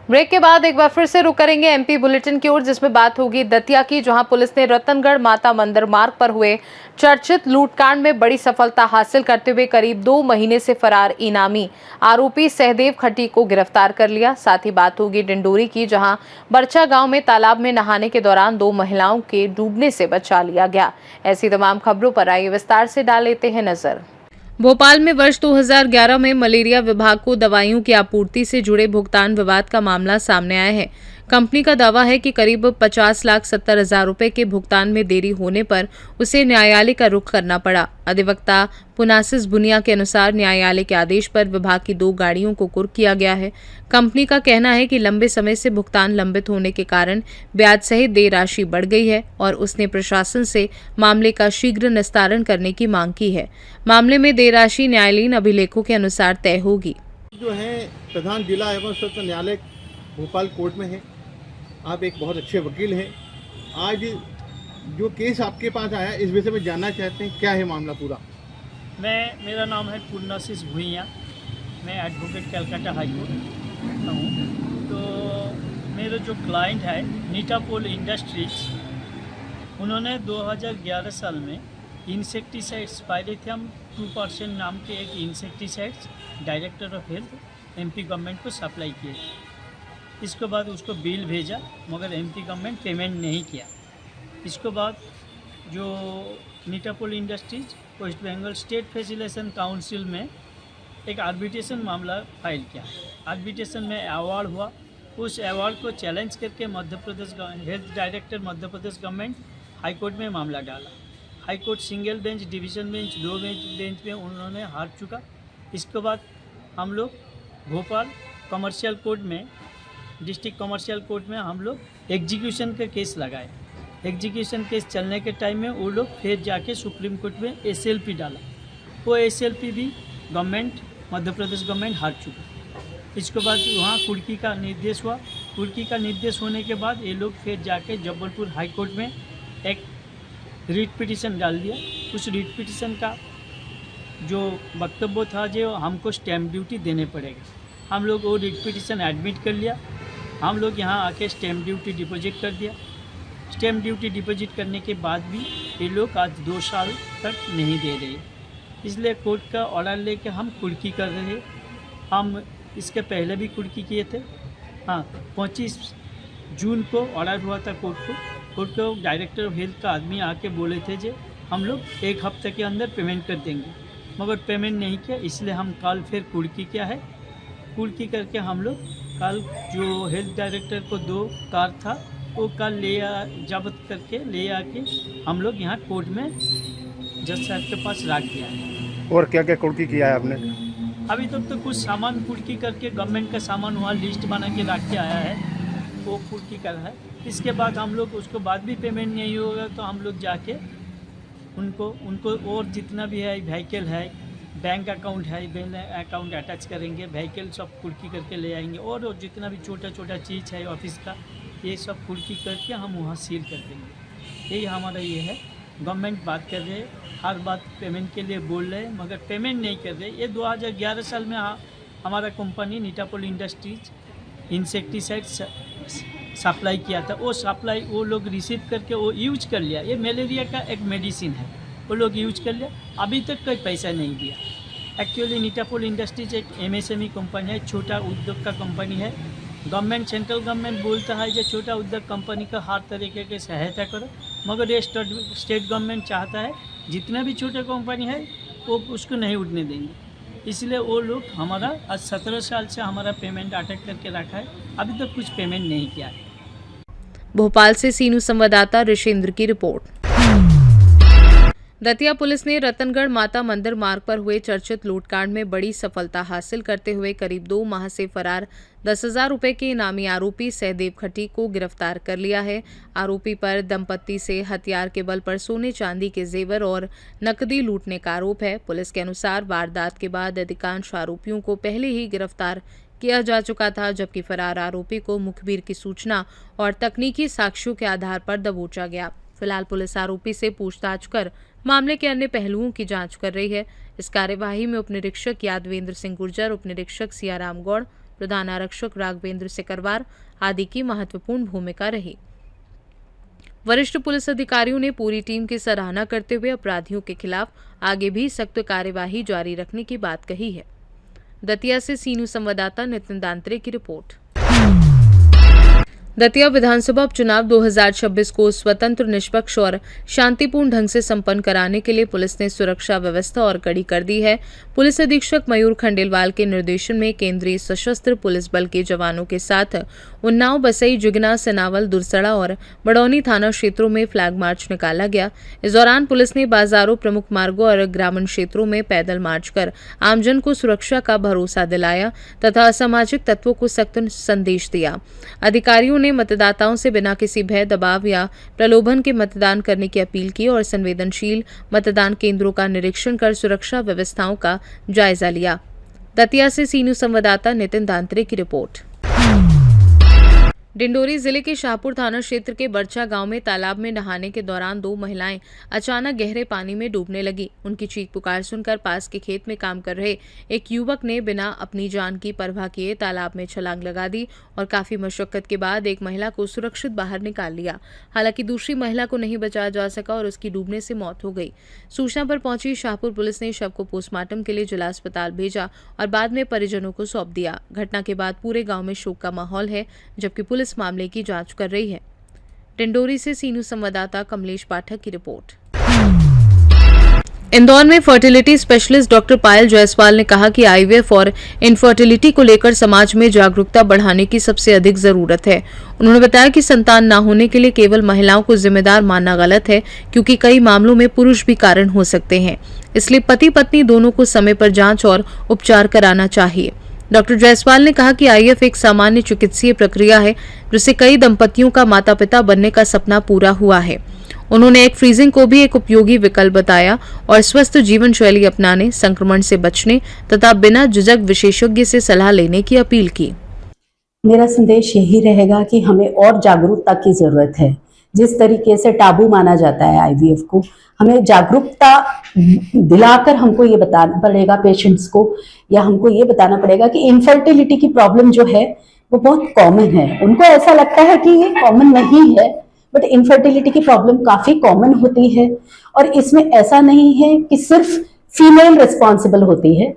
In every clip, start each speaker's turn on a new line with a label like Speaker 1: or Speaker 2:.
Speaker 1: Break के बाद एक बार फिर से रुक करेंगे एमपी बुलेटिन की ओर, जिसमें बात होगी दतिया की, जहां पुलिस ने रतनगढ़ माता मंदिर मार्ग पर हुए चर्चित लूटकांड में बड़ी सफलता हासिल करते हुए करीब 2 महीने से फरार इनामी आरोपी सहदेव खट्टी को गिरफ्तार कर लिया। साथ ही बात होगी डिंडोरी की, जहां बरचा गांव में तालाब में नहाने के दौरान 2 महिलाओं के डूबने से बचा लिया गया। ऐसी तमाम खबरों पर आइए विस्तार से डाल लेते हैं नजर। भोपाल में वर्ष 2011 में मलेरिया विभाग को दवाइयों की आपूर्ति से जुड़े भुगतान विवाद का मामला सामने आया है। कंपनी का दावा है कि करीब 50,70,000 रुपए के भुगतान में देरी होने पर उसे न्यायालय का रुख करना पड़ा। अधिवक्ता पुनासिस बुनिया के अनुसार न्यायालय के आदेश पर विभाग की 2 गाड़ियों को कुर्क किया गया है। कंपनी का कहना है कि लंबे समय से भुगतान लंबित होने के कारण ब्याज सहित देय राशि बढ़ गई है और उसने प्रशासन से मामले का शीघ्र निस्तारण करने की मांग की है। मामले में देय राशि न्यायालयीन अभिलेखों के अनुसार तय होगी।
Speaker 2: जो है प्रधान जिला एवं सत्र न्यायालय भोपाल कोर्ट में है। आप एक बहुत अच्छे वकील हैं। आज जो केस आपके पास आया इस विषय में जानना चाहते हैं, क्या है मामला पूरा?
Speaker 3: मेरा नाम है पुनासिस भुइया। मैं एडवोकेट कलकत्ता हाई कोर्ट का हूँ। तो मेरा जो क्लाइंट है नीटापोल इंडस्ट्रीज, उन्होंने 2011 साल में इंसेक्टिसाइड्स पायरेथियम 2% नाम के एक insecticides director of health MP government को सप्लाई किए। इसके बाद उसको बिल भेजा, मगर एमपी गवर्नमेंट पेमेंट नहीं किया। इसके बाद जो Nitapol industries West Bengal state facilitation council में एक आर्बिट्रेशन मामला फाइल किया। आर्बिट्रेशन में अवार्ड हुआ। उस अवार्ड को चैलेंज करके Madhya Pradesh health director Madhya Pradesh government high court में मामला डाला। High court single bench, division bench, 2 bench में उन्होंने हार चुका। इसके बाद हम लोग भोपाल कमर्शियल कोर्ट में, डिस्ट्रिक्ट कमर्शियल कोर्ट में हम लोग एग्जीक्यूशन का केस लगाए। एग्जीक्यूशन केस चलने के टाइम में वो लोग फिर जाके सुप्रीम कोर्ट में एसएलपी डाला। वो एसएलपी भी गवर्नमेंट मध्य प्रदेश गवर्नमेंट हार चुका। इसके बाद वहाँ कुर्की का निर्देश हुआ। कुर्की का निर्देश होने के बाद ये लोग फिर जाके जबलपुर हाई कोर्ट में एक रीट पिटीशन डाल दिया। उस रीट पिटीशन का जो वक्तव्य था जो हमको स्टैम्प ड्यूटी देने पड़ेगा, हम लोग वो रीट पिटीशन एडमिट कर लिया। हम लोग यहाँ आके स्टैम्प ड्यूटी डिपॉजिट कर दिया। स्टैम्प ड्यूटी डिपॉजिट करने के बाद भी ये लोग आज 2 साल तक नहीं दे रहे। इसलिए कोर्ट का ऑर्डर लेके हम कुर्की कर रहे हैं। हम इसके पहले भी कुर्की किए थे। हाँ, 25 जून को ऑर्डर हुआ था कोर्ट को डायरेक्टर ऑफ हेल्थ का आदमी आके बोले थे जो हम लोग 1 हफ्ते के अंदर पेमेंट कर देंगे, मगर पेमेंट नहीं किया। इसलिए हम कल फिर कुर्की किया है। कुर्की करके हम लोग कल जो हेल्थ डायरेक्टर को 2 कार था वो कल जब्त करके ले आके हम लोग यहाँ कोर्ट में जज साहब के पास रख दिया है।
Speaker 2: और क्या क्या कुर्की किया है आपने?
Speaker 3: अभी तक तो कुछ सामान कुर्की करके गवर्नमेंट का सामान वहाँ लिस्ट बना के रख के आया है, वो कुर्की कर है। इसके बाद हम लोग उसको बाद भी पेमेंट नहीं होगा तो हम लोग जाके उनको और जितना भी है व्हीकल है, बैंक अकाउंट है, बैंक अकाउंट अटैच करेंगे, व्हीकल सब कुर्की करके ले आएंगे। और जितना भी छोटा छोटा चीज़ है ऑफिस का, ये सब कुर्की करके हम वहाँ सील कर देंगे। यही हमारा ये है। गवर्नमेंट बात कर रहे हैं, हर बात पेमेंट के लिए बोल रहे हैं, मगर पेमेंट नहीं कर रहे। ये 2011 साल में हमारा कंपनी नीटापोल इंडस्ट्रीज इंसेक्टिसाइड सप्लाई किया था। वो सप्लाई वो लोग रिसीव करके वो यूज कर लिया। ये मलेरिया का एक मेडिसिन है, वो लोग यूज कर लिया। अभी तक कोई पैसा नहीं दिया। एक्चुअली नीटापोल इंडस्ट्रीज एक एमएसएमई कंपनी है, छोटा उद्योग का कंपनी है। गवर्नमेंट, सेंट्रल गवर्नमेंट बोलता है जो छोटा उद्योग कंपनी का हर तरीके की सहायता करो, मगर ये स्टेट गवर्नमेंट चाहता है जितना भी छोटा कंपनी है वो उसको नहीं उठने देंगे। इसलिए वो लोग हमारा आज 17 साल से हमारा पेमेंट अटक करके रखा है, अभी तक कुछ पेमेंट नहीं किया है।
Speaker 1: भोपाल से सीनू संवाददाता ऋषेंद्र की रिपोर्ट। दतिया पुलिस ने रतनगढ़ माता मंदिर मार्ग पर हुए चर्चित लूटकांड में बड़ी सफलता हासिल करते हुए करीब 2 माह से फरार 10,000 रुपए के इनामी आरोपी सहदेव खट्टी को गिरफ्तार कर लिया है। आरोपी पर दंपत्ति से हथियार के बल पर सोने चांदी के जेवर और नकदी लूटने का आरोप है। पुलिस के अनुसार वारदात के बाद अधिकांश आरोपियों को पहले ही गिरफ्तार किया जा चुका था, जबकि फरार आरोपी को मुखबिर की सूचना और तकनीकी साक्ष्यों के आधार पर दबोचा गया। फिलहाल पुलिस आरोपी से पूछताछ कर मामले के अन्य पहलुओं की जांच कर रही है। इस कार्यवाही में उप निरीक्षक यादवेंद्र सिंह गुर्जर, उप निरीक्षक सियाराम गौड़, प्रधान आरक्षक राघवेंद्र सिकरवार आदि की महत्वपूर्ण भूमिका रही। वरिष्ठ पुलिस अधिकारियों ने पूरी टीम की सराहना करते हुए अपराधियों के खिलाफ आगे भी सख्त कार्यवाही जारी रखने की बात कही है। दतिया से सीनू संवाददाता नितिन दांत्रे की रिपोर्ट। दतिया विधानसभा उपचुनाव 2026 को स्वतंत्र, निष्पक्ष और शांतिपूर्ण ढंग से संपन्न कराने के लिए पुलिस ने सुरक्षा व्यवस्था और कड़ी कर दी है। पुलिस अधीक्षक मयूर खंडेलवाल के निर्देशन में केंद्रीय सशस्त्र पुलिस बल के जवानों के साथ उन्नाव, बसई, जुगना, सनावल, दुरसड़ा और बड़ौनी थाना क्षेत्रों में फ्लैग मार्च निकाला गया। इस दौरान पुलिस ने बाजारों, प्रमुख मार्गों और ग्रामीण क्षेत्रों में पैदल मार्च कर आमजन को सुरक्षा का भरोसा दिलाया तथा असामाजिक तत्वों को सख्त संदेश दिया। अधिकारियों ने मतदाताओं से बिना किसी भय, दबाव या प्रलोभन के मतदान करने की अपील की और संवेदनशील मतदान केंद्रों का निरीक्षण कर सुरक्षा व्यवस्थाओं का जायजा लिया। दतिया से सीनू संवाददाता नितिन दांत्रे की रिपोर्ट। डिंडोरी जिले के शाहपुर थाना क्षेत्र के बरचा गांव में तालाब में नहाने के दौरान 2 महिलाएं अचानक गहरे पानी में डूबने लगी। उनकी चीख पुकार सुनकर पास के खेत में काम कर रहे एक युवक ने बिना अपनी जान की परवाह किए तालाब में छलांग लगा दी और काफी मशक्कत के बाद एक महिला को सुरक्षित बाहर निकाल लिया। हालांकि दूसरी महिला को नहीं बचाया जा सका और उसकी डूबने से मौत हो गई। सूचना पर पहुंची शाहपुर पुलिस ने शव को पोस्टमार्टम के लिए जिला अस्पताल भेजा और बाद में परिजनों को सौंप दिया। घटना के बाद पूरे गाँव में शोक का माहौल है, जबकि पुलिस मामले की जांच कर रही है। डिंडोरी से सीनू संवाददाता कमलेश पाठक की रिपोर्ट। इंदौर में फर्टिलिटी स्पेशलिस्ट डॉक्टर पायल जायसवाल ने कहा कि आईवीएफ और इनफर्टिलिटी को लेकर समाज में जागरूकता बढ़ाने की सबसे अधिक जरूरत है। उन्होंने बताया कि संतान न होने के लिए केवल महिलाओं को जिम्मेदार मानना गलत है, क्योंकि कई मामलों में पुरुष भी कारण हो सकते हैं। इसलिए पति पत्नी दोनों को समय पर जांच और उपचार कराना चाहिए। डॉक्टर जायसवाल ने कहा कि आईवीएफ एक सामान्य चिकित्सीय प्रक्रिया है, जिससे कई दंपतियों का माता पिता बनने का सपना पूरा हुआ है। उन्होंने एग फ्रीजिंग को भी एक उपयोगी विकल्प बताया और स्वस्थ जीवन शैली अपनाने, संक्रमण से बचने तथा बिना झिझक विशेषज्ञ से सलाह लेने की अपील की।
Speaker 4: मेरा संदेश यही रहेगा कि हमें और जागरूकता की जरूरत है। जिस तरीके से टाबू माना जाता है आईवीएफ को, हमें जागरूकता दिलाकर हमको ये बताना पड़ेगा पेशेंट्स को, या हमको ये बताना पड़ेगा कि इनफर्टिलिटी की प्रॉब्लम जो है वो बहुत कॉमन है। उनको ऐसा लगता है कि ये कॉमन नहीं है, बट इनफर्टिलिटी की प्रॉब्लम काफी कॉमन होती है। और इसमें ऐसा नहीं है कि सिर्फ फीमेल रिस्पॉन्सिबल होती है,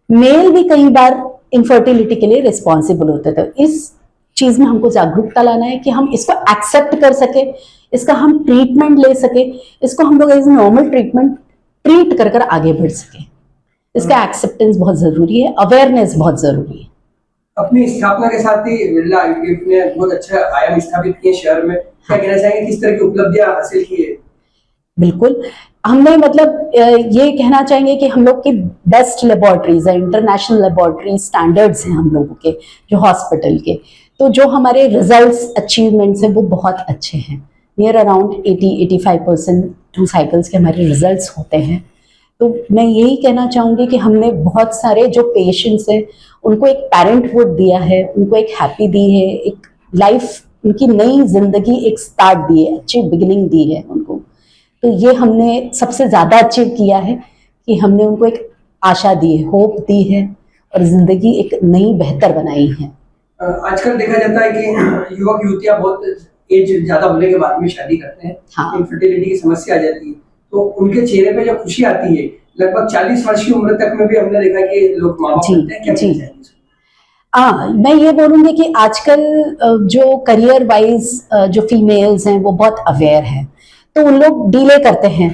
Speaker 4: मेल भी कई बार इनफर्टिलिटी के लिए रिस्पॉन्सिबल होते थे। इस चीज में हमको जागरूकता लाना है कि हम इसको एक्सेप्ट कर सके, इसका हम ट्रीटमेंट ले सके, इसको हम लोग एज नॉर्मल ट्रीटमेंट ट्रीट कर कर आगे बढ़ सके। इसका एक्सेप्टेंस बहुत जरूरी है, अवेयरनेस बहुत जरूरी है।
Speaker 5: अपनी स्थापना के साथ ही बिरला आईवीएफ ने बहुत अच्छा आयाम स्थापित किए शहर में। क्या कहना चाहेंगे, किस तरह की उपलब्धियां हासिल की है?
Speaker 4: बिल्कुल, हमने मतलब ये कहना चाहेंगे कि हम लोग की बेस्ट लेबोरेटरीज है, इंटरनेशनल लेबोरेटरी स्टैंडर्ड्स हैं हम लोगों के जो हॉस्पिटल के। तो जो हमारे रिजल्ट्स, अचीवमेंट्स हैं वो बहुत अच्छे हैं। नियर अराउंड 80-85% 2 साइकिल्स के हमारे रिजल्ट्स होते हैं। तो मैं यही कहना चाहूँगी कि हमने बहुत सारे जो पेशेंट्स हैं उनको एक पेरेंटहुड दिया है, उनको एक हैप्पी दी है, एक लाइफ, उनकी नई जिंदगी एक स्टार्ट दी है, अच्छी बिगिनिंग दी है उनको। तो ये हमने सबसे ज़्यादा अचीव किया है कि हमने उनको एक आशा दी है, होप दी है और जिंदगी एक नई बेहतर बनाई है।
Speaker 5: आजकल देखा जाता है कि युवक युवतियां बहुत एज ज्यादा होने के बाद में शादी करते हैं।
Speaker 4: हाँ।
Speaker 5: इनफर्टिलिटी की समस्या आ जाती है, तो उनके चेहरे पे जब खुशी आती है, लगभग 40 वर्ष की उम्र तक में भी हमने देखा कि लोग माँ बाप बनते हैं। क्या कहना चाहेंगे?
Speaker 4: मैं ये बोलूँगी कि आजकल जो करियर वाइज जो फीमेल्स हैं वो बहुत अवेयर हैं, तो उन लोग डिले करते हैं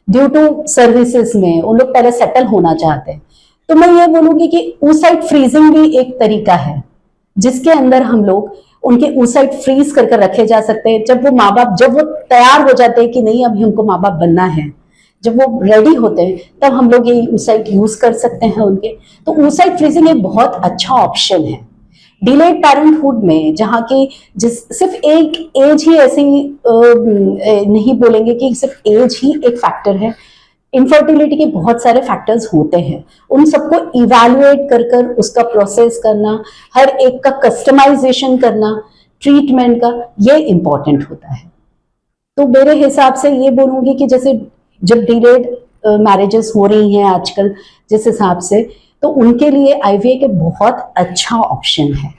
Speaker 4: ड्यू टू सर्विसेज में, उन लोग पहले सेटल होना चाहते हैं। तो मैं ये बोलूँगी कि oocyte फ्रीजिंग भी एक तरीका है जिसके अंदर हम लोग उनके oocyte फ्रीज करके रखे जा सकते हैं। जब वो तैयार हो जाते हैं कि नहीं अभी हमको माँ बाप बनना है, जब वो रेडी होते हैं तब हम लोग ये oocyte यूज कर सकते हैं उनके। तो oocyte फ्रीजिंग एक बहुत अच्छा ऑप्शन है डिलेड पेरेंटहुड में, जहाँ की सिर्फ एक एज ही ऐसी नहीं बोलेंगे कि सिर्फ एज ही एक फैक्टर है। इनफर्टिलिटी के बहुत सारे फैक्टर्स होते हैं, उन सबको इवैल्यूएट कर उसका प्रोसेस करना, हर एक का कस्टमाइजेशन करना ट्रीटमेंट का, ये इम्पोर्टेंट होता है। तो मेरे हिसाब से ये बोलूँगी कि जैसे जब डिलेड मैरिजेस हो रही हैं आजकल जिस हिसाब से, तो उनके लिए IVF एक बहुत अच्छा ऑप्शन है।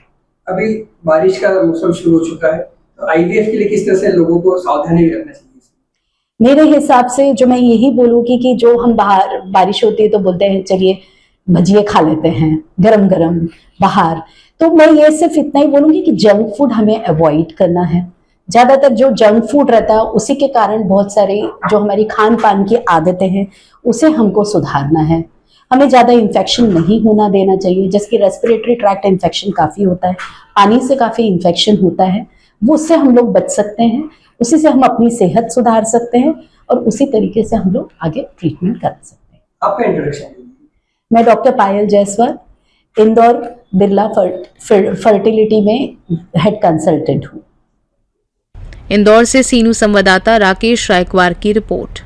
Speaker 5: अभी बारिश का मौसम शुरू हो चुका है, तो आईवीएफ के लिए किस तरह से लोगों को सावधानी भी रखना चाहिए?
Speaker 4: मेरे हिसाब से जो मैं यही बोलूंगी कि जो हम बाहर बारिश होती है तो बोलते हैं चलिए भजिए खा लेते हैं गरम गरम बाहर, तो मैं ये सिर्फ इतना ही बोलूंगी कि जंक फूड हमें अवॉइड करना है। ज्यादातर जो जंक फूड रहता है उसी के कारण बहुत सारे जो हमारी खान पान की आदतें हैं उसे हमको सुधारना है। हमें ज्यादा इन्फेक्शन नहीं होना देना चाहिए, जैसे रेस्पिरेटरी ट्रैक्ट इन्फेक्शन काफी होता है, पानी से काफी इन्फेक्शन होता है, वो उससे हम लोग बच सकते हैं, उसी से हम अपनी सेहत सुधार सकते हैं और उसी तरीके से हम लोग आगे ट्रीटमेंट कर सकते हैं।
Speaker 5: आपका इंट्रोडक्शन?
Speaker 4: मैं डॉक्टर पायल जायसवाल, इंदौर बिरला फर्टिलिटी में हेड कंसल्टेंट हूँ।
Speaker 1: इंदौर से सीनू संवाददाता राकेश रायकवार की रिपोर्ट।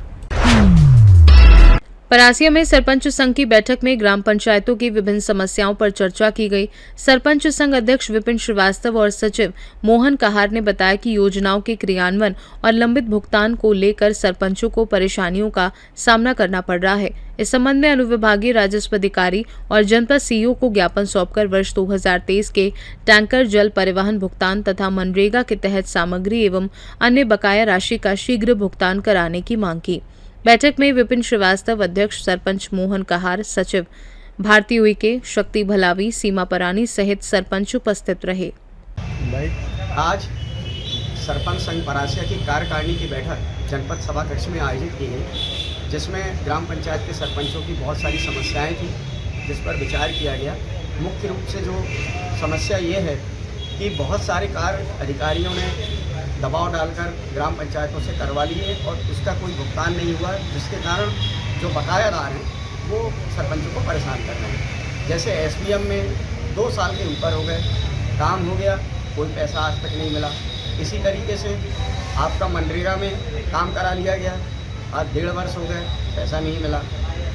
Speaker 1: परासिया में सरपंच संघ की बैठक में ग्राम पंचायतों की विभिन्न समस्याओं पर चर्चा की गई। सरपंच संघ अध्यक्ष विपिन श्रीवास्तव और सचिव मोहन कहार ने बताया कि योजनाओं के क्रियान्वयन और लंबित भुगतान को लेकर सरपंचों को परेशानियों का सामना करना पड़ रहा है। इस संबंध में अनुविभागीय राजस्व अधिकारी और जनपद सीईओ को ज्ञापन सौंपकर वर्ष 2023 के टैंकर जल परिवहन भुगतान तथा मनरेगा के तहत सामग्री एवं अन्य बकाया राशि का शीघ्र भुगतान कराने की मांग की। बैठक में विपिन श्रीवास्तव अध्यक्ष, सरपंच मोहन कहार, सचिव भारती उइके, शक्ति भलावी, सीमा परानी सहित सरपंच उपस्थित रहे।
Speaker 6: आज सरपंच संघ परासिया की कार्यकारिणी की बैठक जनपद सभा कक्ष में आयोजित की गई, जिसमें ग्राम पंचायत के सरपंचों की बहुत सारी समस्याएं थी, जिस पर विचार किया गया। मुख्य रूप से जो समस्या ये है कि बहुत सारे कार्य अधिकारियों ने दबाव डालकर ग्राम पंचायतों से करवा लिए और उसका कोई भुगतान नहीं हुआ, जिसके कारण जो बकायादार हैं वो सरपंचों को परेशान कर रहे हैं। जैसे SBM में 2 साल के ऊपर हो गए, काम हो गया, कोई पैसा आज तक नहीं मिला। इसी तरीके से आपका मनरेगा में काम करा लिया गया, आज 1.5 वर्ष हो गए, पैसा नहीं मिला।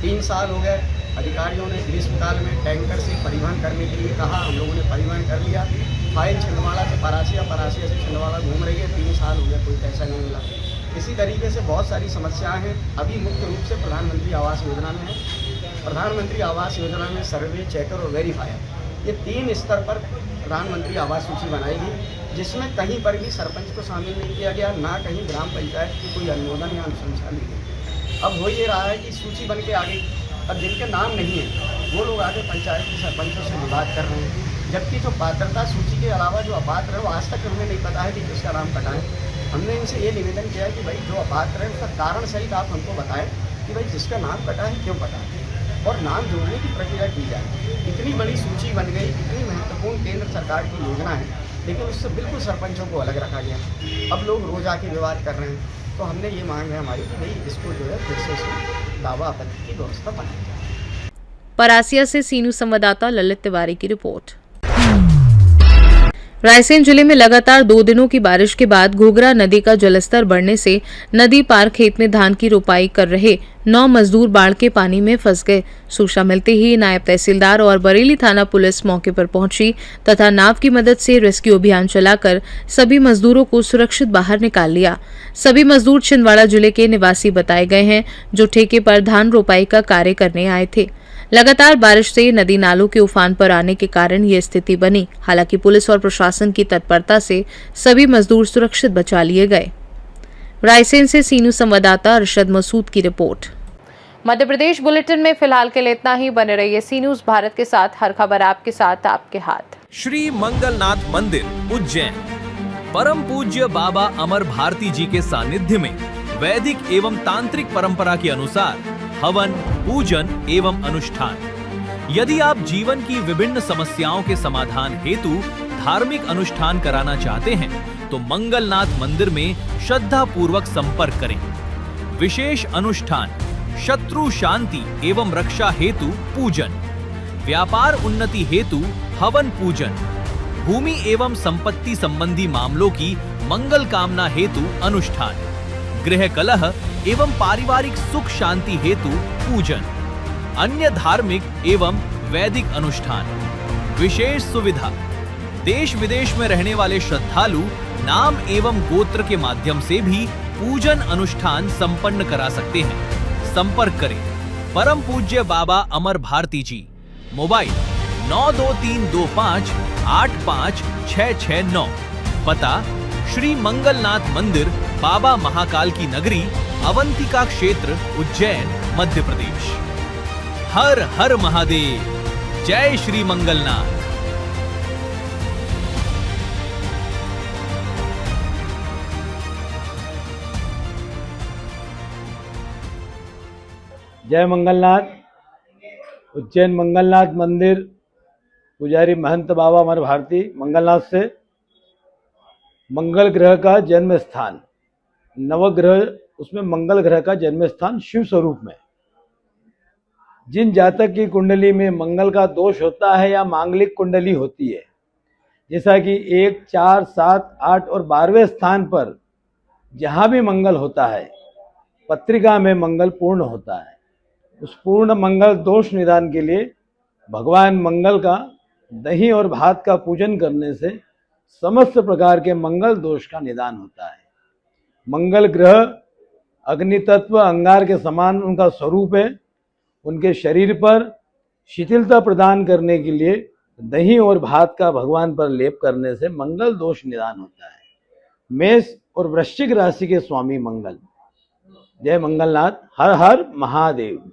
Speaker 6: 3 साल हो गए, अधिकारियों ने ग्रीष्मकाल में टैंकर से परिवहन करने के लिए कहा, हम लोगों ने परिवहन कर लिया। फाइल छिंदवाड़ा से परासिया, परासिया से छिंदवाड़ा घूम रही है, 3 साल हो गया, कोई पैसा नहीं मिला। इसी तरीके से बहुत सारी समस्याएं हैं। अभी मुख्य रूप से प्रधानमंत्री आवास योजना में है। प्रधानमंत्री आवास योजना में सर्वे, चेकर और वेरीफायर, ये 3 स्तर पर प्रधानमंत्री आवास सूची बनाएगी, जिसमें कहीं पर भी सरपंच को शामिल नहीं किया गया, ना कहीं ग्राम पंचायत की कोई अनुमोदन या अनुशंसा ली गई। अब हो ये रहा है कि सूची बन के आगे, अब जिनके नाम नहीं है वो लोग आगे पंचायत के सरपंचों से विवाद कर रहे हैं, जबकि जो पात्रता सूची के अलावा जो अपात्र है वो आज तक हमें नहीं पता है कि किसका नाम कटा है। हमने इनसे ये निवेदन किया है कि भाई जो अपात्र है उसका कारण सहित आप हमको बताएं कि भाई जिसका नाम कटा है क्यों कटा है, और नाम जोड़ने की प्रक्रिया की जाए। इतनी बड़ी सूची बन गई, इतनी महत्वपूर्ण केंद्र सरकार की योजना है, लेकिन उससे बिल्कुल सरपंचों को अलग रखा गया। अब लोग रोज आके विवाद कर रहे हैं, तो हमने ये मांग है हमारी कि भाई इसको जो है फिर से इसमें दावा आपत्ति की व्यवस्था बनाई जाए।
Speaker 1: परासिया से सीनू संवाददाता ललित तिवारी की रिपोर्ट। रायसेन जिले में लगातार 2 दिनों की बारिश के बाद घोघरा नदी का जलस्तर बढ़ने से नदी पार खेत में धान की रोपाई कर रहे 9 मजदूर बाढ़ के पानी में फंस गए। सूचना मिलते ही नायब तहसीलदार और बरेली थाना पुलिस मौके पर पहुंची तथा नाव की मदद से रेस्क्यू अभियान चलाकर सभी मजदूरों को सुरक्षित बाहर निकाल लिया। सभी मजदूर छिंदवाड़ा जिले के निवासी बताए गए हैं, जो ठेके पर धान रोपाई का कार्य करने आए थे। लगातार बारिश से नदी नालों के उफान पर आने के कारण ये स्थिति बनी। हालांकि पुलिस और प्रशासन की तत्परता से सभी मजदूर सुरक्षित बचा लिए गए। रायसेन से सीनू संवाददाता अरशद मसूद की रिपोर्ट। मध्य प्रदेश बुलेटिन में फिलहाल के लिए इतना ही। बने रहिए सी न्यूज़ भारत के साथ, हर खबर आपके साथ, आपके हाथ।
Speaker 7: श्री मंगलनाथ मंदिर, उज्जैन। परम पूज्य बाबा अमर भारती जी के सानिध्य में वैदिक एवं तांत्रिक परंपरा के अनुसार हवन, पूजन एवं अनुष्ठान। यदि आप जीवन की विभिन्न समस्याओं के समाधान हेतु धार्मिक अनुष्ठान कराना चाहते हैं, तो मंगलनाथ मंदिर में श्रद्धा पूर्वक संपर्क करें। विशेष अनुष्ठान: शत्रु शांति एवं रक्षा हेतु पूजन, व्यापार उन्नति हेतु हवन पूजन, भूमि एवं संपत्ति संबंधी मामलों की मंगल कामना हेतु अनुष्ठान, गृह कलह एवं पारिवारिक सुख शांति हेतु पूजन, अन्य धार्मिक एवं वैदिक अनुष्ठान। विशेष सुविधा: देश विदेश में रहने वाले श्रद्धालु नाम एवं गोत्र के माध्यम से भी पूजन अनुष्ठान संपन्न करा सकते हैं। संपर्क करें परम पूज्य बाबा अमर भारती जी, मोबाइल 9232585669। पता श्री मंगलनाथ मंदिर, बाबा महाकाल की नगरी, अवंतिका क्षेत्र, उज्जैन, मध्य प्रदेश। हर हर महादेव, जय श्री मंगलनाथ।
Speaker 8: जय मंगलनाथ। उज्जैन मंगलनाथ मंदिर, पुजारी महंत बाबा अमर भारती मंगलनाथ से। मंगल ग्रह का जन्म स्थान, नवग्रह, उसमें मंगल ग्रह का जन्म स्थान शिव स्वरूप में। जिन जातक की कुंडली में मंगल का दोष होता है या मांगलिक कुंडली होती है, जैसा कि 1, 4, 7, 8 और 12वें स्थान पर जहाँ भी मंगल होता है, पत्रिका में मंगल पूर्ण होता है। उस पूर्ण मंगल दोष निदान के लिए भगवान मंगल का दही और भात का पूजन करने से समस्त प्रकार के मंगल दोष का निदान होता है। मंगल ग्रह अग्नि तत्व अंगार के समान उनका स्वरूप है। उनके शरीर पर शिथिलता प्रदान करने के लिए दही और भात का भगवान पर लेप करने से मंगल दोष निदान होता है। मेष और वृश्चिक राशि के स्वामी मंगल। जय मंगलनाथ। हर हर महादेव।